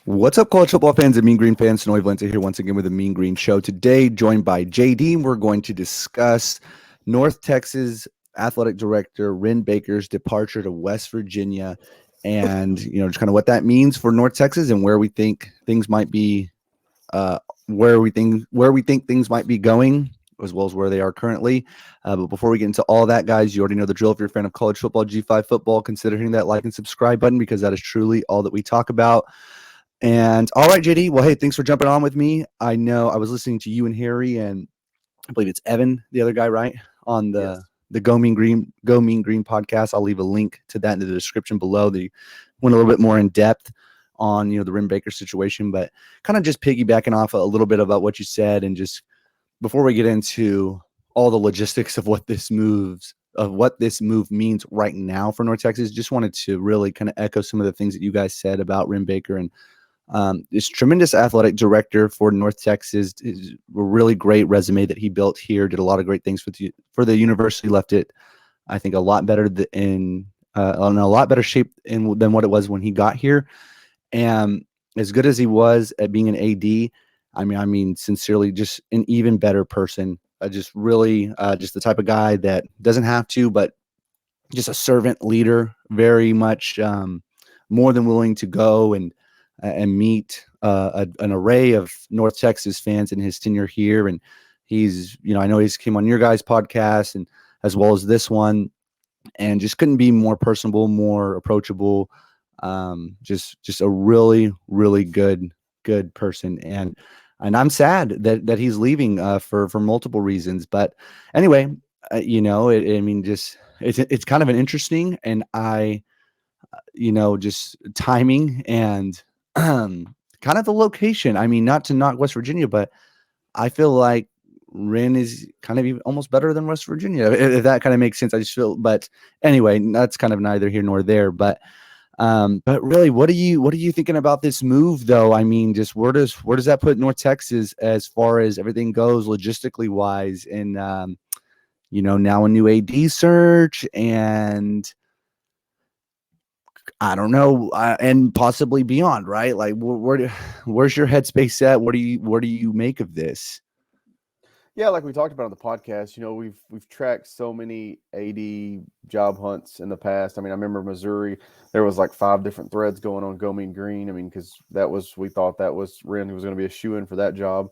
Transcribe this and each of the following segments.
What's up, college football fans and Mean Green fans? Noe Valente here once again with the Mean Green Show. Today, joined by JD, we're going to discuss North Texas Athletic Director Wren Baker's departure to West Virginia, and just kind of what that means for North Texas and where we think things might be, where we think things might be going, as well as where they are currently. But before we get into all that, guys, you already know the drill. If you're a fan of college football, G5 football, consider hitting that like and subscribe button because that is truly all that we talk about. And all right, JD. Well, hey, thanks for jumping on with me. I know I was listening to you and Harry, and I believe it's Evan, the other guy, right, on the Go Mean Green podcast. I'll leave a link to that in the description below. They went a little bit more in depth on the Wren Baker situation, but kind of just piggybacking off a little bit about what you said, and just before we get into all the logistics of what this move means right now for North Texas, just wanted to really kind of echo some of the things that you guys said about Wren Baker and this tremendous athletic director for North Texas. Is a really great resume that he built here. Did a lot of great things for the university. Left it, I think, a lot better in a lot better shape than what it was when he got here. And as good as he was at being an AD, I mean, sincerely, just an even better person. Just really, just the type of guy that doesn't have to, but just a servant leader. Very much more than willing to go and meet an array of North Texas fans in his tenure here. And he's, I know he's came on your guys' podcast and as well as this one, and just couldn't be more personable, more approachable. Just a really, really good person. And I'm sad that he's leaving for multiple reasons. But anyway, it's kind of an interesting, and just timing and kind of the location. I mean, not to knock West Virginia, but I feel like Wren is kind of even almost better than West Virginia, if that kind of makes sense. I just feel, but anyway, that's kind of neither here nor there. But really, what are you thinking about this move, though? I mean, just where does that put North Texas as far as everything goes logistically wise, and now a new AD search, and I don't know, and possibly beyond, right? Like, where's your headspace at? What do you make of this? Yeah, like we talked about on the podcast, we've tracked so many AD job hunts in the past. I mean, I remember Missouri, there was like 5 different threads going on Go Mean Green. I mean, because we thought that was Wren who was going to be a shoo-in for that job.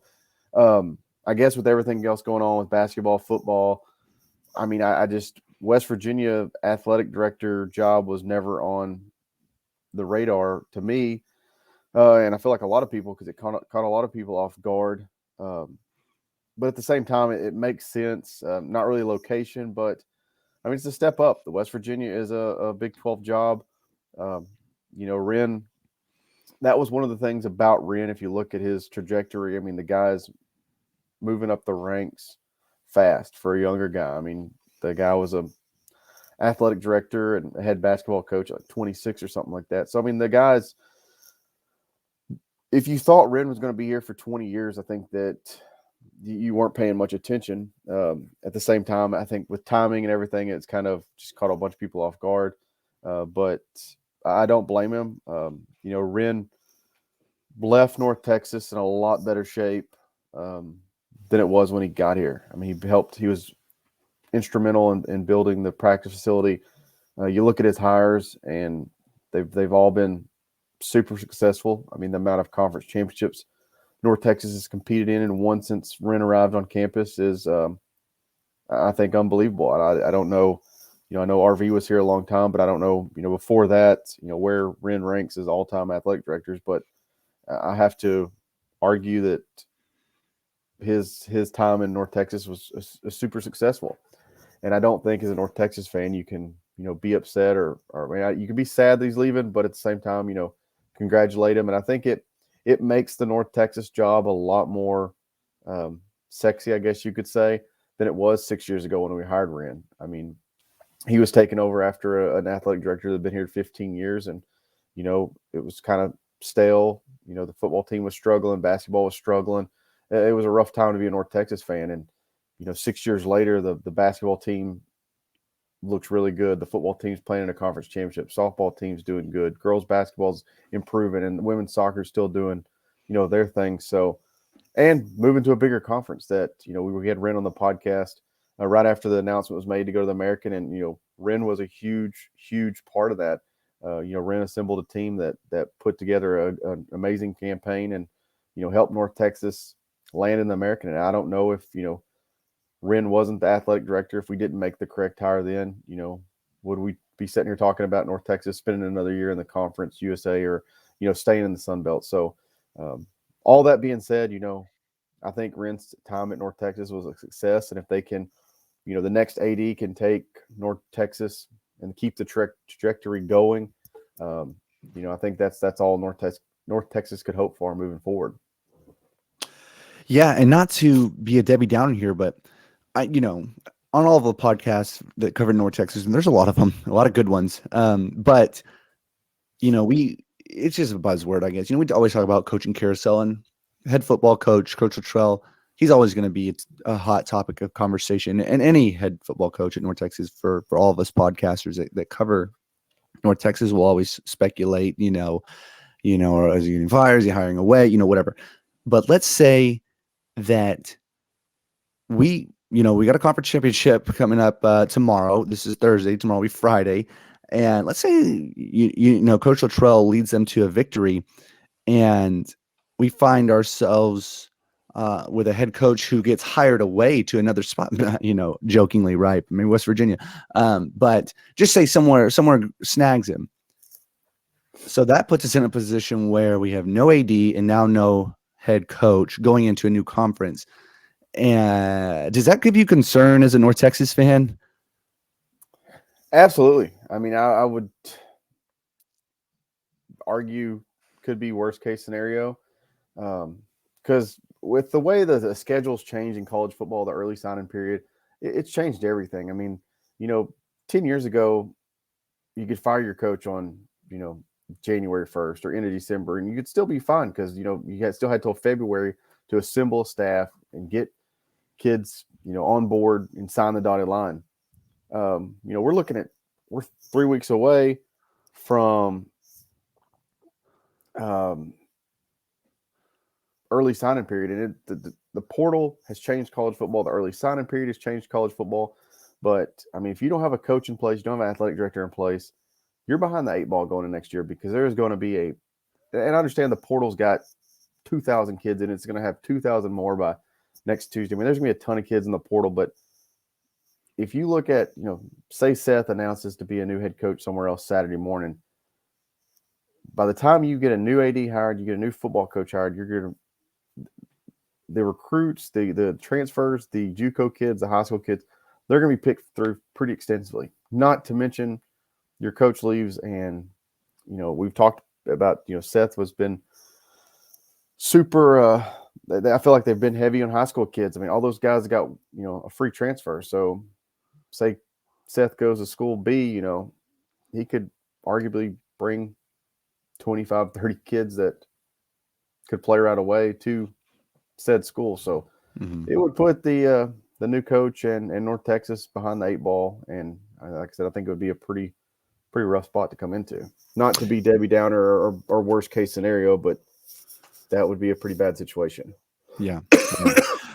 I guess with everything else going on with basketball, football, I mean, I just West Virginia athletic director job was never on the radar to me, and I feel like a lot of people, because it caught a lot of people off guard. But at the same time, it makes sense. Not really location, but I mean, it's a step up. The West Virginia is a Big 12 job. Wren, that was one of the things about Wren. If you look at his trajectory, I mean, the guy's moving up the ranks fast for a younger guy. I mean, the guy was a athletic director and a head basketball coach at like 26 or something like that. So, I mean, the guys, if you thought Wren was going to be here for 20 years, I think that you weren't paying much attention. At the same time, I think with timing and everything, it's kind of just caught a bunch of people off guard. But I don't blame him. Wren left North Texas in a lot better shape than it was when he got here. I mean, he was instrumental in building the practice facility. You look at his hires, and they've all been super successful. I mean, the amount of conference championships North Texas has competed in and won since Wren arrived on campus is, I think, unbelievable. I don't know, I know RV was here a long time, but I don't know, before that, where Wren ranks as all-time athletic directors. But I have to argue that his time in North Texas was super successful. And I don't think as a North Texas fan you can, be upset or I mean, you can be sad that he's leaving, but at the same time, congratulate him. And I think it makes the North Texas job a lot more sexy, I guess you could say, than it was 6 years ago when we hired Wren. I mean, he was taken over after an athletic director that had been here 15 years, and, it was kind of stale. The football team was struggling, basketball was struggling. It was a rough time to be a North Texas fan. And, 6 years later, the basketball team looks really good. The football team's playing in a conference championship. Softball team's doing good. Girls basketball's improving, and women's soccer's still doing, their thing. So, and moving to a bigger conference that, we had Wren on the podcast right after the announcement was made to go to the American, and, Wren was a huge, huge part of that. Wren assembled a team that put together an amazing campaign and, helped North Texas land in the American. And I don't know if, Wren wasn't the athletic director, if we didn't make the correct hire then, would we be sitting here talking about North Texas spending another year in the Conference USA or, staying in the Sun Belt? So all that being said, I think Wren's time at North Texas was a success. And if they can, the next AD can take North Texas and keep the trajectory going, I think that's all North Texas could hope for moving forward. Yeah, and not to be a Debbie Downer here, but on all of the podcasts that cover North Texas, and there's a lot of them, a lot of good ones. But it's just a buzzword, I guess. We always talk about coaching carousel, and head football coach, Coach Luttrell, he's always going to be a hot topic of conversation. And any head football coach at North Texas, for all of us podcasters that cover North Texas, will always speculate, or is he getting fired? Is he hiring away? Whatever. But let's say that we got a conference championship coming up tomorrow. This is Thursday. Tomorrow will be Friday. And let's say, Coach Luttrell leads them to a victory, and we find ourselves with a head coach who gets hired away to another spot, jokingly, right? Maybe West Virginia. But just say somewhere snags him. So that puts us in a position where we have no AD and now no head coach going into a new conference. And does that give you concern as a North Texas fan? Absolutely. I mean, I would argue could be worst case scenario, because with the way the schedules change in college football, the early signing period, it's changed everything. I mean, 10 years ago, you could fire your coach on, January 1st or end of December, and you could still be fine because, still had till February to assemble a staff and get kids, on board and sign the dotted line. We're 3 weeks away from early signing period, and the portal has changed college football. The early signing period has changed college football. But I mean, if you don't have a coach in place, you don't have an athletic director in place, you're behind the 8 ball going into next year, because there is going to be and I understand the portal's got 2,000 kids in it. It's going to have 2,000 more by next Tuesday. I mean, there's going to be a ton of kids in the portal, but if you look at, say Seth announces to be a new head coach somewhere else Saturday morning, by the time you get a new AD hired, you get a new football coach hired, you're going to, the recruits, the transfers, the JUCO kids, the high school kids, they're going to be picked through pretty extensively. Not to mention your coach leaves, and, we've talked about, Seth has been super, I feel like they've been heavy on high school kids. I mean, all those guys got, a free transfer. So say Seth goes to school B, he could arguably bring 25, 30 kids that could play right away to said school. So it would put the new coach and North Texas behind the 8 ball. And like I said, I think it would be a pretty rough spot to come into. Not to be Debbie Downer or worst case scenario, but that would be a pretty bad situation. Yeah.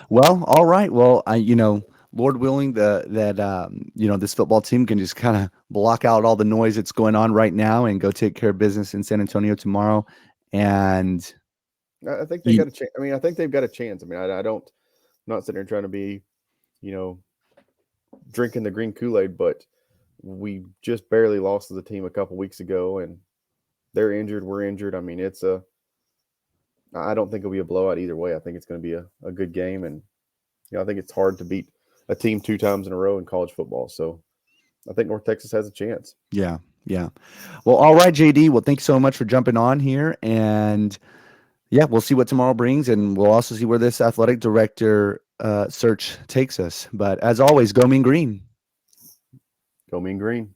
Well, all right. Well, Lord willing, that this football team can just kind of block out all the noise that's going on right now and go take care of business in San Antonio tomorrow. And I think they got a chance. I mean, I think they've got a chance. I mean, I'm not sitting here trying to be, drinking the green Kool-Aid, but we just barely lost to the team a couple weeks ago, and they're injured. We're injured. I mean, I don't think it'll be a blowout either way. I think it's going to be a good game. And, I think it's hard to beat a team 2 times in a row in college football. So I think North Texas has a chance. Yeah. Yeah. Well, all right, JD. Well, thanks so much for jumping on here. And yeah, we'll see what tomorrow brings. And we'll also see where this athletic director search takes us. But as always, go Mean Green. Go Mean Green.